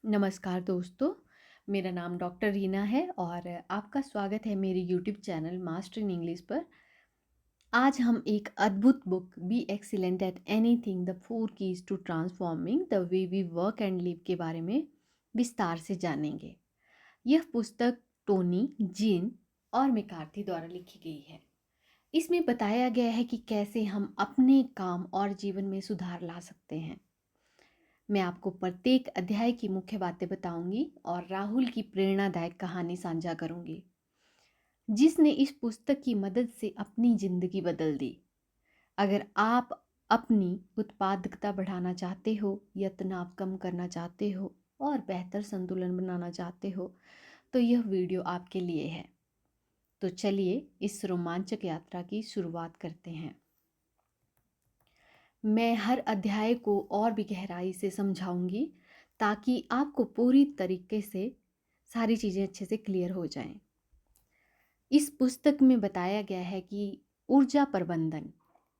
नमस्कार दोस्तों, मेरा नाम डॉक्टर रीना है और आपका स्वागत है मेरे YouTube channel master in English पर। आज हम एक अद्भुत book be excellent at anything the four keys to transforming the way we work and live के बारे में विस्तार से जानेंगे। यह पुस्तक टोनी, जीन और मैकार्थी द्वारा लिखी गई है। इसमें बताया गया है कि कैसे हम अपने काम और जीवन में सुधार ला सकते हैं। मैं आपको प्रत्येक अध्याय की मुख्य बातें बताऊंगी और राहुल की प्रेरणादायक कहानी साझा करूंगी, जिसने इस पुस्तक की मदद से अपनी जिंदगी बदल दी। अगर आप अपनी उत्पादकता बढ़ाना चाहते हो या तनाव कम करना चाहते हो और बेहतर संतुलन बनाना चाहते हो, तो यह वीडियो आपके लिए है। तो चलिए इस रोमांचक यात्रा की शुरुआत करते हैं। मैं हर अध्याय को और भी गहराई से समझाऊंगी ताकि आपको पूरी तरीके से सारी चीज़ें अच्छे से क्लियर हो जाएं। इस पुस्तक में बताया गया है कि ऊर्जा प्रबंधन,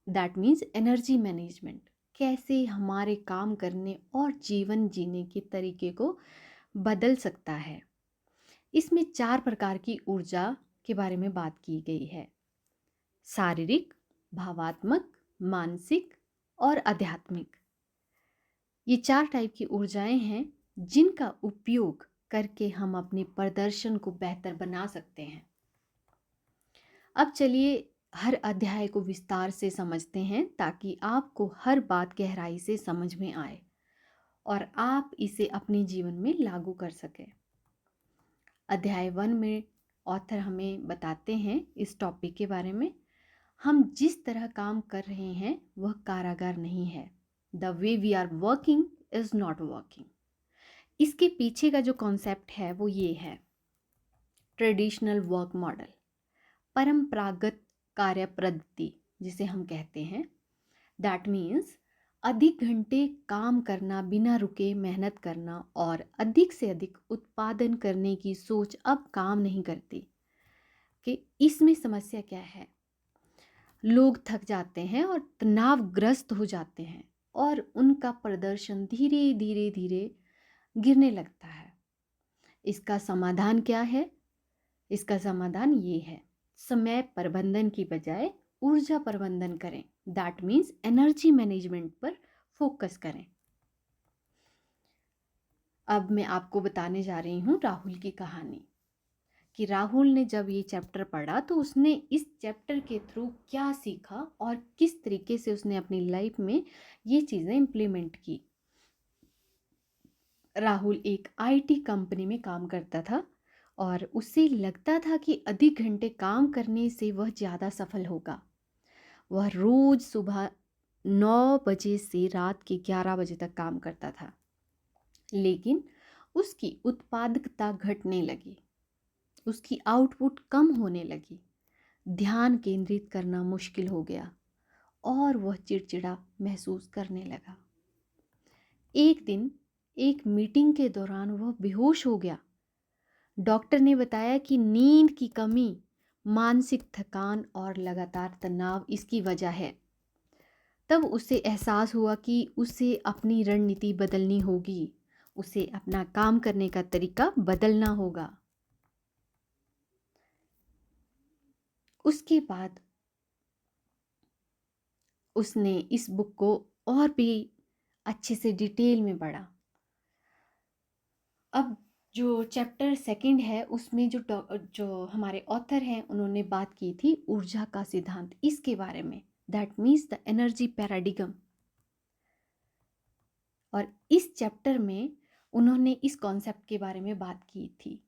दैट मीन्स एनर्जी मैनेजमेंट, कैसे हमारे काम करने और जीवन जीने के तरीके को बदल सकता है। इसमें 4 प्रकार की ऊर्जा के बारे में बात की गई है: शारीरिक, भावात्मक, मानसिक और आध्यात्मिक। ये 4 टाइप की ऊर्जाएं हैं जिनका उपयोग करके हम अपने प्रदर्शन को बेहतर बना सकते हैं। अब चलिए हर अध्याय को विस्तार से समझते हैं ताकि आपको हर बात गहराई से समझ में आए और आप इसे अपने जीवन में लागू कर सकें। अध्याय 1 में ऑथर हमें बताते हैं इस टॉपिक के बारे में: हम जिस तरह काम कर रहे हैं वह कारागार नहीं है। The way we are working is not working. इसके पीछे का जो कॉन्सेप्ट है वो ये है: ट्रेडिशनल वर्क मॉडल, परंपरागत कार्य पद्धति जिसे हम कहते हैं। दैट मीन्स अधिक घंटे काम करना, बिना रुके मेहनत करना और अधिक से अधिक उत्पादन करने की सोच अब काम नहीं करती। कि इसमें समस्या क्या है? लोग थक जाते हैं और तनावग्रस्त हो जाते हैं और उनका प्रदर्शन धीरे धीरे धीरे गिरने लगता है। इसका समाधान क्या है? इसका समाधान ये है: समय प्रबंधन की बजाय ऊर्जा प्रबंधन करें। दैट मीन्स एनर्जी मैनेजमेंट पर फोकस करें। अब मैं आपको बताने जा रही हूँ राहुल की कहानी कि राहुल ने जब ये चैप्टर पढ़ा तो उसने इस चैप्टर के थ्रू क्या सीखा और किस तरीके से उसने अपनी लाइफ में ये चीज़ें इम्प्लीमेंट की। राहुल एक आईटी कंपनी में काम करता था और उसे लगता था कि अधिक घंटे काम करने से वह ज़्यादा सफल होगा। वह रोज़ सुबह 9 बजे से रात के 11 बजे तक काम करता था, लेकिन उसकी उत्पादकता घटने लगी, उसकी आउटपुट कम होने लगी, ध्यान केंद्रित करना मुश्किल हो गया और वह चिड़चिड़ा महसूस करने लगा। एक दिन एक मीटिंग के दौरान वह बेहोश हो गया। डॉक्टर ने बताया कि नींद की कमी, मानसिक थकान और लगातार तनाव इसकी वजह है। तब उसे एहसास हुआ कि उसे अपनी रणनीति बदलनी होगी, उसे अपना काम करने का तरीका बदलना होगा। उसके बाद उसने इस बुक को और भी अच्छे से डिटेल में पढ़ा। अब जो चैप्टर 2 है उसमें जो हमारे ऑथर हैं उन्होंने बात की थी ऊर्जा का सिद्धांत, इसके बारे में। That means the energy paradigm. और इस चैप्टर में उन्होंने इस कॉन्सेप्ट के बारे में बात की थी।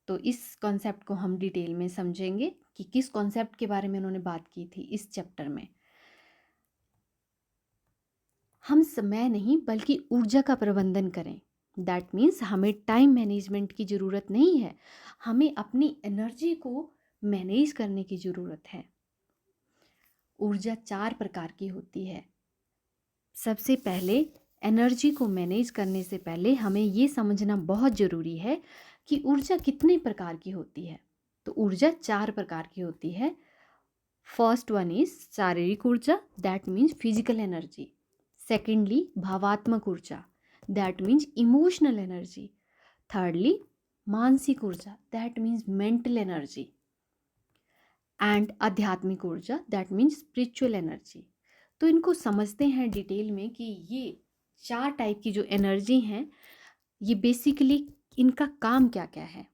तो इस कॉन्सेप्ट को हम डिटेल में समझेंगे कि किस कॉन्सेप्ट के बारे में उन्होंने बात की थी इस चैप्टर में। हम समय नहीं बल्कि ऊर्जा का प्रबंधन करें। दैट मीन्स हमें टाइम मैनेजमेंट की ज़रूरत नहीं है, हमें अपनी एनर्जी को मैनेज करने की ज़रूरत है। ऊर्जा 4 प्रकार की होती है। सबसे पहले एनर्जी को मैनेज करने से पहले हमें ये समझना बहुत ज़रूरी है कि ऊर्जा कितने प्रकार की होती है। तो ऊर्जा 4 प्रकार की होती है। फर्स्ट वन इज शारीरिक ऊर्जा, that means physical energy. Secondly भावात्मक ऊर्जा, that means emotional energy. Thirdly मानसिक ऊर्जा, that means mental energy, and आध्यात्मिक ऊर्जा, दैट मीन्स स्पिरिचुअल एनर्जी। तो इनको समझते हैं डिटेल में कि ये 4 टाइप की जो एनर्जी हैं, ये बेसिकली इनका काम क्या क्या है।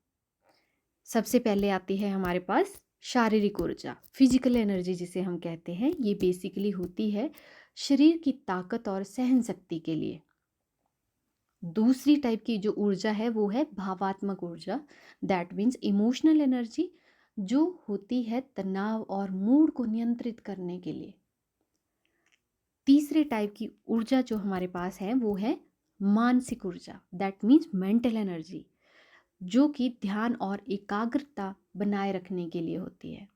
सबसे पहले आती है हमारे पास शारीरिक ऊर्जा, फिजिकल एनर्जी जिसे हम कहते हैं। ये बेसिकली होती है शरीर की ताकत और सहन शक्ति के लिए। दूसरी टाइप की जो ऊर्जा है वो है भावात्मक ऊर्जा, दैट मीन्स इमोशनल एनर्जी, जो होती है तनाव और मूड को नियंत्रित करने के लिए। तीसरे टाइप की ऊर्जा जो हमारे पास है वो है मानसिक ऊर्जा, दैट मीन्स मेंटल एनर्जी, जो कि ध्यान और एकाग्रता बनाए रखने के लिए होती है।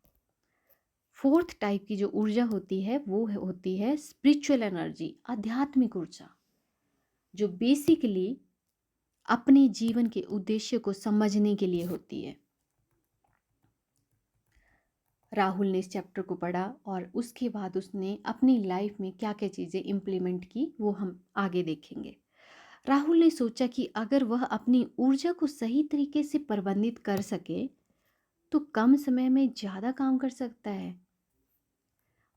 फोर्थ टाइप की जो ऊर्जा होती है वो होती है स्पिरिचुअल एनर्जी, आध्यात्मिक ऊर्जा, जो बेसिकली अपने जीवन के उद्देश्य को समझने के लिए होती है। राहुल ने इस चैप्टर को पढ़ा और उसके बाद उसने अपनी लाइफ में क्या क्या चीज़ें इम्प्लीमेंट की वो हम आगे देखेंगे। राहुल ने सोचा कि अगर वह अपनी ऊर्जा को सही तरीके से प्रबंधित कर सके तो कम समय में ज़्यादा काम कर सकता है।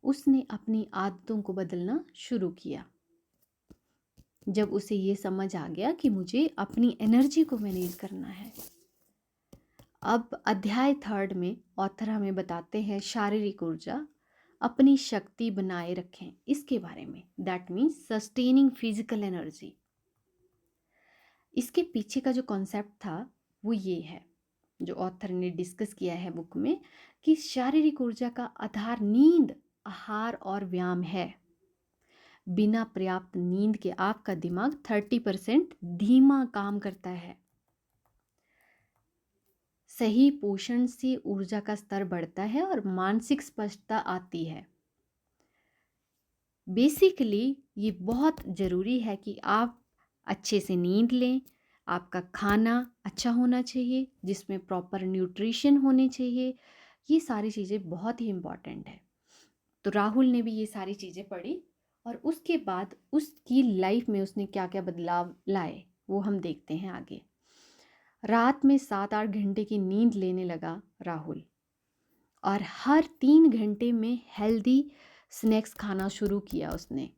उसने अपनी आदतों को बदलना शुरू किया। जब उसे ये समझ आ गया कि मुझे अपनी एनर्जी को मैनेज करना है। अब अध्याय 3 में ऑथर हमें बताते हैं शारीरिक ऊर्जा, अपनी शक्ति बनाए रखें, इसके बारे में, that means sustaining physical energy. इसके पीछे का जो कॉन्सेप्ट था वो ये है, जो ऑथर ने डिस्कस किया है बुक में, कि शारीरिक ऊर्जा का आधार नींद, आहार और व्यायाम है। बिना पर्याप्त नींद के आपका दिमाग 30% धीमा काम करता है। सही पोषण से ऊर्जा का स्तर बढ़ता है और मानसिक स्पष्टता आती है। बेसिकली ये बहुत ज़रूरी है कि आप अच्छे से नींद लें, आपका खाना अच्छा होना चाहिए जिसमें प्रॉपर न्यूट्रिशन होने चाहिए। ये सारी चीज़ें बहुत ही इम्पॉर्टेंट है। तो राहुल ने भी ये सारी चीज़ें पढ़ी और उसके बाद उसकी लाइफ में उसने क्या क्या बदलाव लाए वो हम देखते हैं आगे। रात में 7-8 घंटे की नींद लेने लगा राहुल, और हर 3 घंटे में हेल्दी स्नैक्स खाना शुरू किया उसने।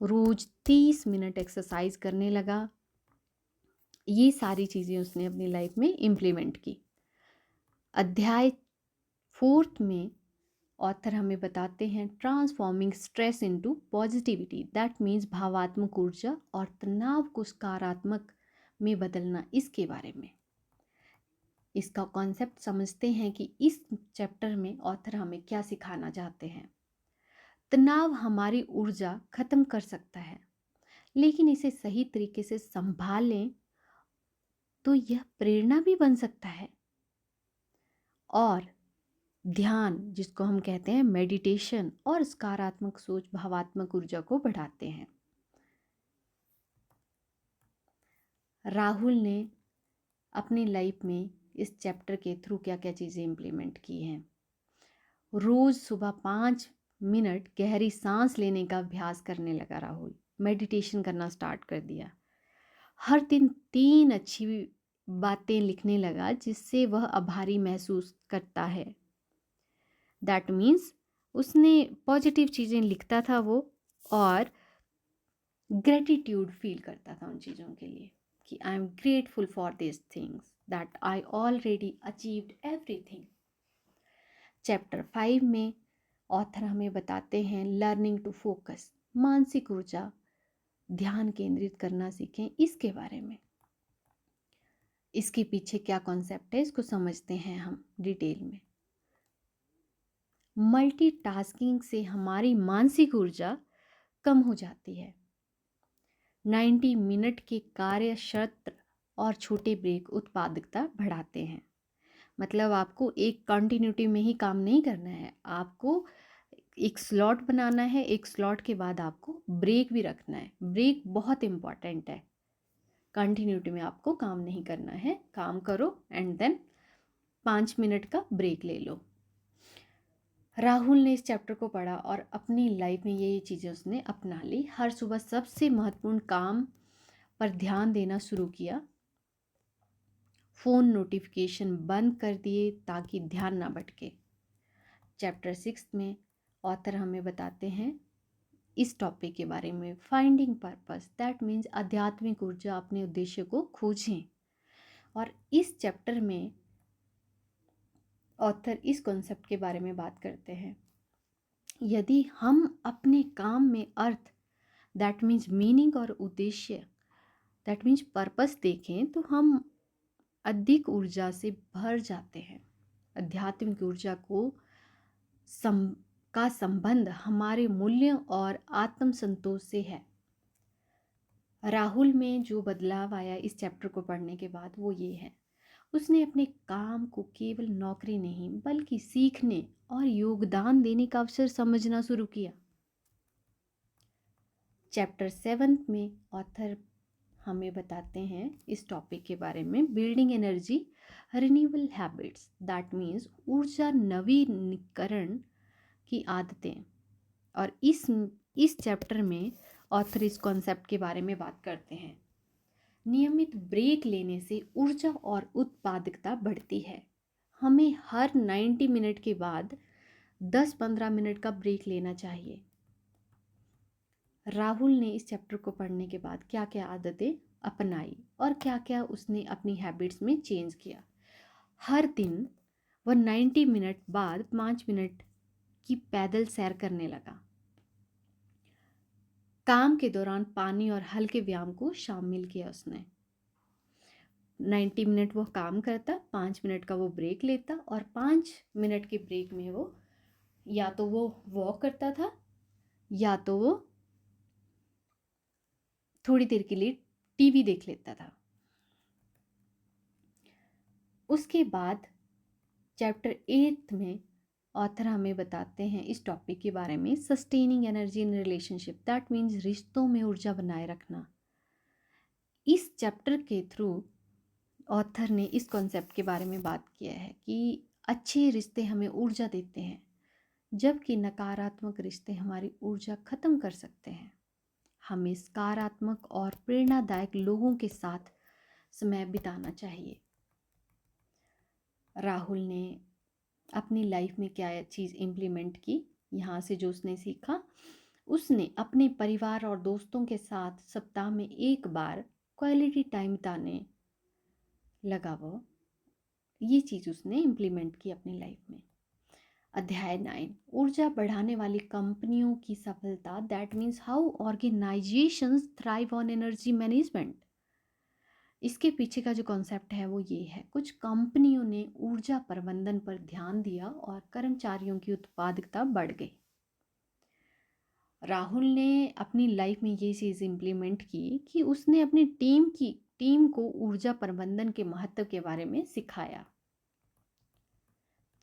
रोज 30 मिनट एक्सरसाइज करने लगा। ये सारी चीज़ें उसने अपनी लाइफ में इम्प्लीमेंट की। अध्याय 4 में ऑथर हमें बताते हैं transforming stress into positivity, that means भावात्मक ऊर्जा और तनाव को सकारात्मक में बदलना, इसके बारे में। इसका कॉन्सेप्ट समझते हैं कि इस चैप्टर में ऑथर हमें क्या सिखाना चाहते हैं। तनाव हमारी ऊर्जा खत्म कर सकता है, लेकिन इसे सही तरीके से संभालें तो यह प्रेरणा भी बन सकता है। और ध्यान, जिसको हम कहते हैं मेडिटेशन, और सकारात्मक सोच भावात्मक ऊर्जा को बढ़ाते हैं। राहुल ने अपनी लाइफ में इस चैप्टर के थ्रू क्या क्या चीज़ें इम्प्लीमेंट की हैं। रोज़ सुबह 5 मिनट गहरी सांस लेने का अभ्यास करने लगा राहुल। मेडिटेशन करना स्टार्ट कर दिया। हर दिन 3 अच्छी बातें लिखने लगा जिससे वह आभारी महसूस करता है। दैट मीन्स उसने पॉजिटिव चीज़ें लिखता था वो, और ग्रेटिट्यूड फील करता था उन चीज़ों के लिए कि I am grateful for this things, that I already achieved everything. Chapter 5 में ऑथर हमें बताते हैं लर्निंग टू फोकस, मानसिक ऊर्जा, ध्यान केंद्रित करना सीखें, इसके बारे में। इसके पीछे क्या कॉन्सेप्ट है इसको समझते हैं हम डिटेल में। मल्टीटास्किंग से हमारी मानसिक ऊर्जा कम हो जाती है। 90 मिनट के कार्य सत्र और छोटे ब्रेक उत्पादकता बढ़ाते हैं। मतलब आपको एक कंटिन्यूटी में ही काम नहीं करना है, आपको एक स्लॉट बनाना है, एक स्लॉट के बाद आपको ब्रेक भी रखना है। ब्रेक बहुत इम्पॉर्टेंट है। कंटिन्यूटी में आपको काम नहीं करना है, काम करो एंड देन 5 मिनट का ब्रेक ले लो। राहुल ने इस चैप्टर को पढ़ा और अपनी लाइफ में ये चीज़ें उसने अपना ली। हर सुबह सबसे महत्वपूर्ण काम पर ध्यान देना शुरू किया। फ़ोन नोटिफिकेशन बंद कर दिए ताकि ध्यान ना भटके। चैप्टर 6 में ऑथर हमें बताते हैं इस टॉपिक के बारे में, फाइंडिंग पर्पस, दैट मीन्स आध्यात्मिक ऊर्जा, अपने उद्देश्य को खोजें। और इस चैप्टर में ऑथर इस कॉन्सेप्ट के बारे में बात करते हैं, यदि हम अपने काम में अर्थ, दैट मीन्स मीनिंग और उद्देश्य, दैट मीन्स पर्पस देखें तो हम अधिक ऊर्जा से भर जाते हैं। आध्यात्मिक ऊर्जा का संबंध हमारे मूल्यों और आत्म संतोष से है। राहुल में जो बदलाव आया इस चैप्टर को पढ़ने के बाद वो ये है, उसने अपने काम को केवल नौकरी नहीं बल्कि सीखने और योगदान देने का अवसर समझना शुरू किया। चैप्टर 7 में ऑथर हमें बताते हैं इस टॉपिक के बारे में, building energy renewable habits, that means ऊर्जा नवीनीकरण की आदतें। और इस चैप्टर में ऑथर इस कॉन्सेप्ट के बारे में बात करते हैं, नियमित ब्रेक लेने से ऊर्जा और उत्पादकता बढ़ती है। हमें हर 90 मिनट के बाद 10-15 मिनट का ब्रेक लेना चाहिए। राहुल ने इस चैप्टर को पढ़ने के बाद क्या क्या आदतें अपनाई और क्या क्या उसने अपनी हैबिट्स में चेंज किया। हर दिन वह 90 मिनट बाद 5 मिनट की पैदल सैर करने लगा। काम के दौरान पानी और हल्के व्यायाम को शामिल किया उसने। 90 मिनट वो काम करता, 5 मिनट का वो ब्रेक लेता और 5 मिनट के ब्रेक में वो या तो वो वॉक करता था या तो वो थोड़ी देर के लिए टीवी देख लेता था। उसके बाद चैप्टर 8 में ऑथर हमें बताते हैं इस टॉपिक के बारे में, sustaining energy in relationship, that means रिश्तों में ऊर्जा बनाए रखना। इस चैप्टर के थ्रू ऑथर ने इस कॉन्सेप्ट के बारे में बात किया है कि अच्छे रिश्ते हमें ऊर्जा देते हैं जबकि नकारात्मक रिश्ते हमारी ऊर्जा खत्म कर सकते हैं। हमें सकारात्मक और प्रेरणादायक लोगों के साथ समय बिताना चाहिए। राहुल ने अपनी लाइफ में क्या चीज़ इम्प्लीमेंट की, यहाँ से जो उसने सीखा, उसने अपने परिवार और दोस्तों के साथ सप्ताह में एक बार क्वालिटी टाइम बिताने लगा। वो ये चीज़ उसने इम्प्लीमेंट की अपनी लाइफ में। अध्याय 9, ऊर्जा बढ़ाने वाली कंपनियों की सफलता, that means how organisations thrive on energy management. इसके पीछे का जो कॉन्सेप्ट है वो ये है, कुछ कंपनियों ने ऊर्जा प्रबंधन पर ध्यान दिया और कर्मचारियों की उत्पादकता बढ़ गई। राहुल ने अपनी लाइफ में ये चीज़ इम्प्लीमेंट की कि उसने अपनी टीम को ऊर्जा प्रबंधन के महत्व के बारे में सिखाया।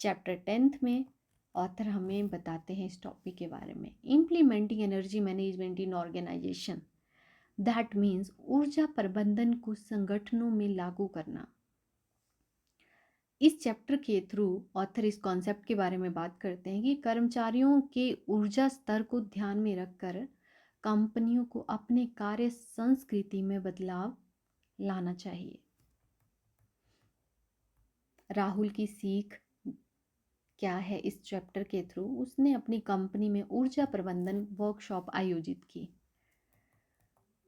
चैप्टर 10 में ऑथर हमें बताते हैं इस टॉपिक के बारे में, implementing energy management in organisation, that means ऊर्जा प्रबंधन को संगठनों में लागू करना। इस चैप्टर के थ्रू ऑथर इस कॉन्सेप्ट के बारे में बात करते हैं कि कर्मचारियों के ऊर्जा स्तर को ध्यान में रखकर कंपनियों को अपने कार्य संस्कृति में बदलाव लाना चाहिए। राहुल की सीख क्या है इस चैप्टर के थ्रू, उसने अपनी कंपनी में ऊर्जा प्रबंधन वर्कशॉप आयोजित की।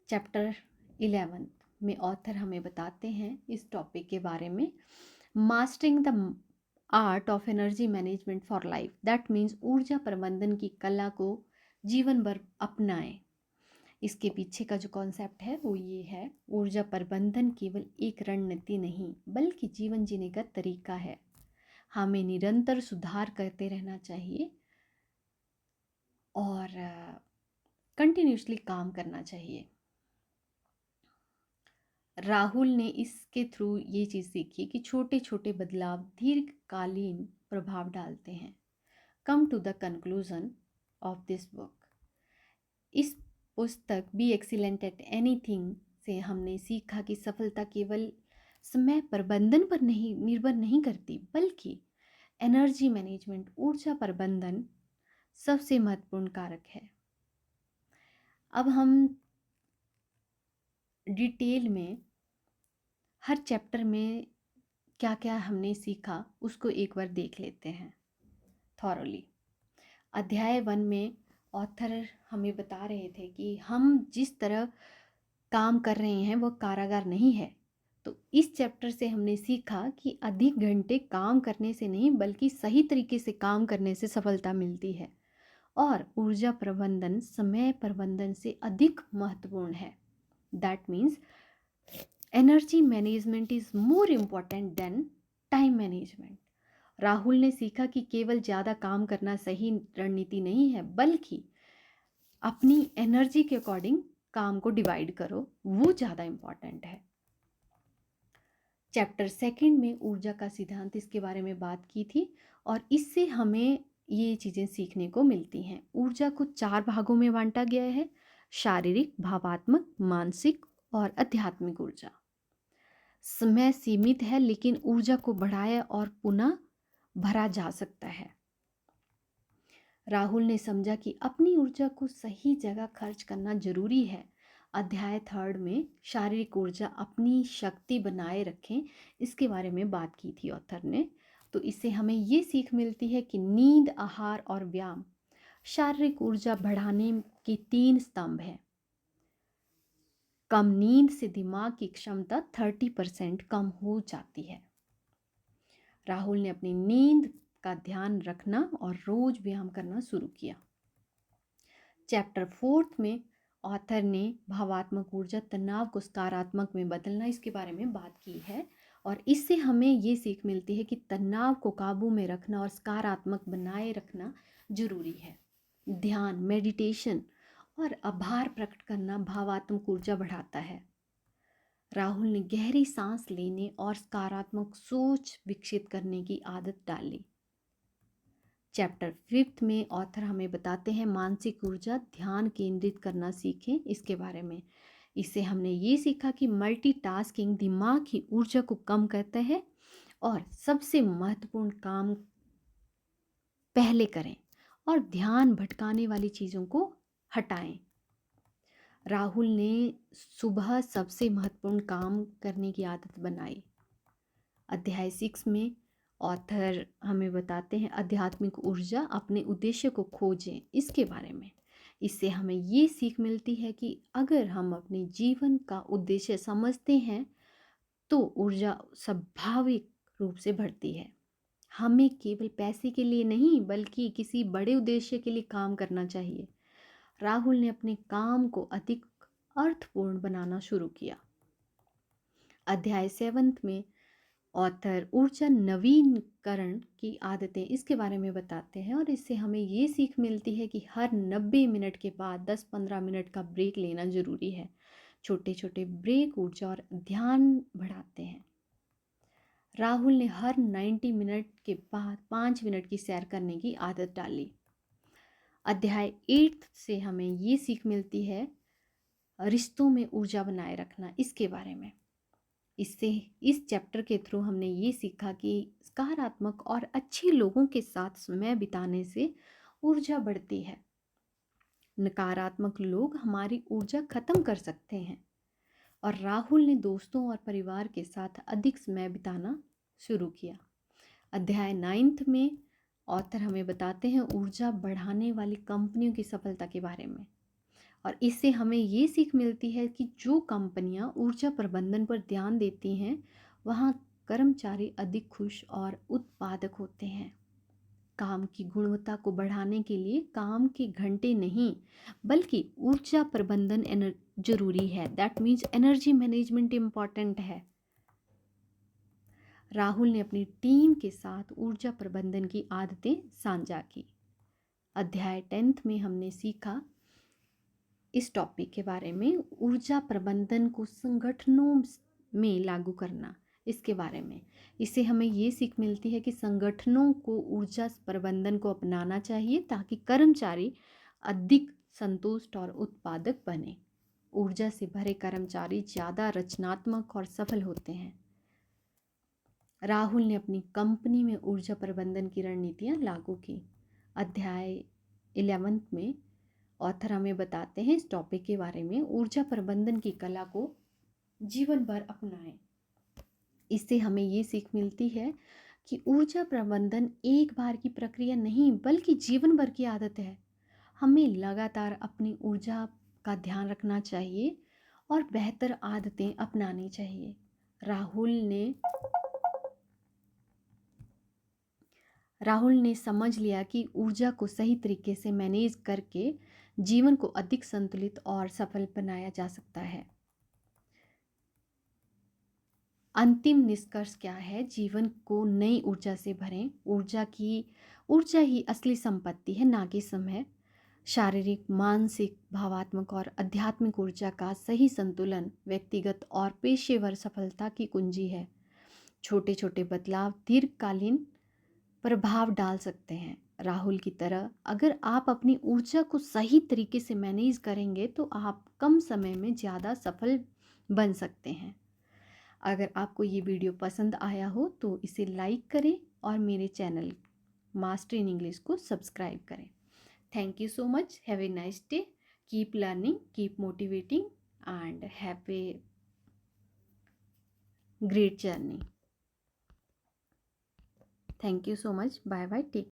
चैप्टर 11 में ऑथर हमें बताते हैं इस टॉपिक के बारे में, mastering the art of energy management for life, that means ऊर्जा प्रबंधन की कला को जीवन भर अपनाएं। इसके पीछे का जो कॉन्सेप्ट है वो ये है, ऊर्जा प्रबंधन केवल एक रणनीति नहीं बल्कि जीवन जीने का तरीका है। हमें निरंतर सुधार करते रहना चाहिए और कंटिन्यूसली काम करना चाहिए। राहुल ने इसके थ्रू ये चीज़ सीखी कि छोटे छोटे बदलाव दीर्घकालीन प्रभाव डालते हैं। Come to the conclusion of this book, इस पुस्तक बी एक्सीलेंट एट एनीथिंग से हमने सीखा कि सफलता केवल समय प्रबंधन पर निर्भर नहीं करती बल्कि एनर्जी मैनेजमेंट, ऊर्जा प्रबंधन सबसे महत्वपूर्ण कारक है। अब हम डिटेल में हर चैप्टर में क्या क्या हमने सीखा उसको एक बार देख लेते हैं थॉरली। अध्याय 1 में ऑथर हमें बता रहे थे कि हम जिस तरह काम कर रहे हैं वो कारागार नहीं है। तो इस चैप्टर से हमने सीखा कि अधिक घंटे काम करने से नहीं बल्कि सही तरीके से काम करने से सफलता मिलती है, और ऊर्जा प्रबंधन समय प्रबंधन से अधिक महत्वपूर्ण है। That means energy management is more important than time management. Rahul ने सीखा कि केवल ज़्यादा काम करना सही रणनीति नहीं है, बल्कि अपनी एनर्जी के अकॉर्डिंग काम को डिवाइड करो, वो ज़्यादा इम्पॉर्टेंट है। चैप्टर 2 में ऊर्जा का सिद्धांत, इसके बारे में बात की थी, और इससे हमें ये चीज़ें सीखने को मिलती हैं। ऊर्जा को 4 भागों में बांटा गया है: शारीरिक, भावात्मक, मानसिक और आध्यात्मिक ऊर्जा। समय सीमित है लेकिन ऊर्जा को बढ़ाया और पुनः भरा जा सकता है। राहुल ने समझा कि अपनी ऊर्जा को सही जगह खर्च करना जरूरी है। अध्याय 3 में शारीरिक ऊर्जा, अपनी शक्ति बनाए रखें, इसके बारे में बात की थी ऑथर ने। तो इससे हमें ये सीख मिलती है कि नींद, आहार और व्यायाम शारीरिक ऊर्जा बढ़ाने के 3 स्तंभ हैं। कम नींद से दिमाग की क्षमता 30% कम हो जाती है। राहुल ने अपनी नींद का ध्यान रखना और रोज व्यायाम करना शुरू किया। चैप्टर 4 में ऑथर ने भावात्मक ऊर्जा, तनाव को सकारात्मक में बदलना, इसके बारे में बात की है, और इससे हमें ये सीख मिलती है कि तनाव को काबू में रखना और सकारात्मक बनाए रखना जरूरी है। ध्यान, मेडिटेशन और आभार प्रकट करना भावात्मक ऊर्जा बढ़ाता है। राहुल ने गहरी सांस लेने और सकारात्मक सोच विकसित करने की आदत डाली। चैप्टर 5 में ऑथर हमें बताते हैं मानसिक ऊर्जा, ध्यान केंद्रित करना सीखें, इसके बारे में। इससे हमने ये सीखा कि मल्टीटास्किंग दिमाग की ऊर्जा को कम करता है और सबसे महत्वपूर्ण काम पहले करें और ध्यान भटकाने वाली चीज़ों को हटाएं। राहुल ने सुबह सबसे महत्वपूर्ण काम करने की आदत बनाई। अध्याय 6 में ऑथर हमें बताते हैं आध्यात्मिक ऊर्जा, अपने उद्देश्य को खोजें, इसके बारे में। इससे हमें ये सीख मिलती है कि अगर हम अपने जीवन का उद्देश्य समझते हैं तो ऊर्जा स्वाभाविक रूप से बढ़ती है। हमें केवल पैसे के लिए नहीं बल्कि किसी बड़े उद्देश्य के लिए काम करना चाहिए। राहुल ने अपने काम को अधिक अर्थपूर्ण बनाना शुरू किया। अध्याय 7 में ऑथर ऊर्जा नवीनीकरण की आदतें, इसके बारे में बताते हैं, और इससे हमें ये सीख मिलती है कि हर 90 मिनट के बाद 10-15 मिनट का ब्रेक लेना ज़रूरी है। छोटे छोटे ब्रेक ऊर्जा और ध्यान बढ़ाते हैं। राहुल ने हर 90 मिनट के बाद 5 मिनट की सैर करने की आदत डाली। अध्याय 8 से हमें ये सीख मिलती है रिश्तों में ऊर्जा बनाए रखना, इसके बारे में। इससे इस चैप्टर के थ्रू हमने ये सीखा कि सकारात्मक और अच्छे लोगों के साथ समय बिताने से ऊर्जा बढ़ती है। नकारात्मक लोग हमारी ऊर्जा खत्म कर सकते हैं, और राहुल ने दोस्तों और परिवार के साथ अधिक समय बिताना शुरू किया। अध्याय 9 में ऑथर हमें बताते हैं ऊर्जा बढ़ाने वाली कंपनियों की सफलता के बारे में, और इससे हमें ये सीख मिलती है कि जो कंपनियां ऊर्जा प्रबंधन पर ध्यान देती हैं वहाँ कर्मचारी अधिक खुश और उत्पादक होते हैं। काम की गुणवत्ता को बढ़ाने के लिए काम के घंटे नहीं बल्कि ऊर्जा प्रबंधन जरूरी है। That means energy management important है। राहुल ने अपनी टीम के साथ ऊर्जा प्रबंधन की आदतें साझा की। अध्याय 10 में हमने सीखा इस टॉपिक के बारे में, ऊर्जा प्रबंधन को संगठनों में लागू करना, इसके बारे में। इससे हमें ये सीख मिलती है कि संगठनों को ऊर्जा प्रबंधन को अपनाना चाहिए ताकि कर्मचारी अधिक संतुष्ट और उत्पादक बने। ऊर्जा से भरे कर्मचारी ज़्यादा रचनात्मक और सफल होते हैं। राहुल ने अपनी कंपनी में ऊर्जा प्रबंधन की रणनीतियाँ लागू की। अध्याय 11 में ऑथर हमें बताते हैं इस टॉपिक के बारे में, ऊर्जा प्रबंधन की कला को जीवन भर अपनाएं। इससे हमें ये सीख मिलती है कि ऊर्जा प्रबंधन एक बार की प्रक्रिया नहीं बल्कि जीवन भर की आदत है। हमें लगातार अपनी ऊर्जा का ध्यान रखना चाहिए और बेहतर आदतें अपनानी चाहिए। राहुल ने राहुल ने समझ लिया कि ऊर्जा को सही तरीके से मैनेज करके जीवन को अधिक संतुलित और सफल बनाया जा सकता है। अंतिम निष्कर्ष क्या है? जीवन को नई ऊर्जा से भरें। ऊर्जा ही असली संपत्ति है, ना कि समय। शारीरिक, मानसिक, भावात्मक और आध्यात्मिक ऊर्जा का सही संतुलन व्यक्तिगत और पेशेवर सफलता की कुंजी है। छोटे छोटे बदलाव दीर्घकालीन प्रभाव डाल सकते हैं। राहुल की तरह अगर आप अपनी ऊर्जा को सही तरीके से मैनेज करेंगे तो आप कम समय में ज़्यादा सफल बन सकते हैं। अगर आपको ये वीडियो पसंद आया हो तो इसे लाइक करें और मेरे चैनल मास्टर इन इंग्लिश को सब्सक्राइब करें। Thank you so much. Have a nice day. Keep learning, keep motivating and have a great journey. Thank you so much. Bye bye. Take